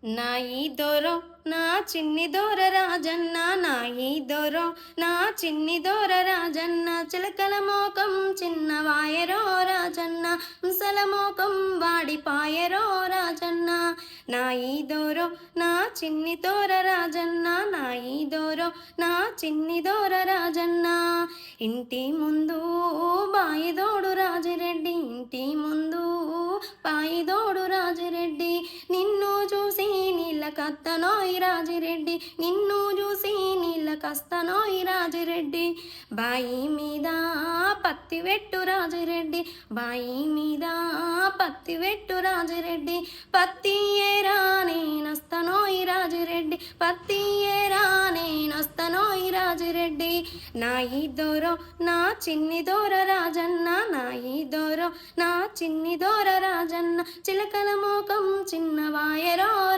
నా ఈ దొరో నా చిన్ని దొర రాజన్న నా ఈ దొరో నా చిన్ని దొర రాజన్న చిలకల మోకం చిన్నవాయరో రాజన్న ముసల మోకం వాడిపాయరో రాజన్న నా ఈ దొరో నా చిన్ని దొర రాజన్న నా ఈ దొరో నా చిన్ని దొర రాజన్న ఇంటి ముందు బాయిదోడు రాజిరెడ్డి ఇంటి ముందు పాయిదోడు రాజిరెడ్డి నిన్ను చూసి నీళ్ళ కత్తనోయ్ రాజిరెడ్డి నిన్ను చూసి నీళ్ళ కస్తనోయ్ రాజిరెడ్డి బాయి మీద పత్తి వెట్టు రాజిరెడ్డి బాయి మీద పత్తి వెట్టు రాజిరెడ్డి పత్తి ఏరా నేనొస్తనోయ్ రాజిరెడ్డి పత్తి ఏరా నేనొస్తనోయ్ రాజిరెడ్డి నా ఈ దొరో నా చిన్ని దొర రాజన్న నా ఈ దొరో నా చిన్ని దొర రాజన్న చిలకల మోకం చిన్నవాయరో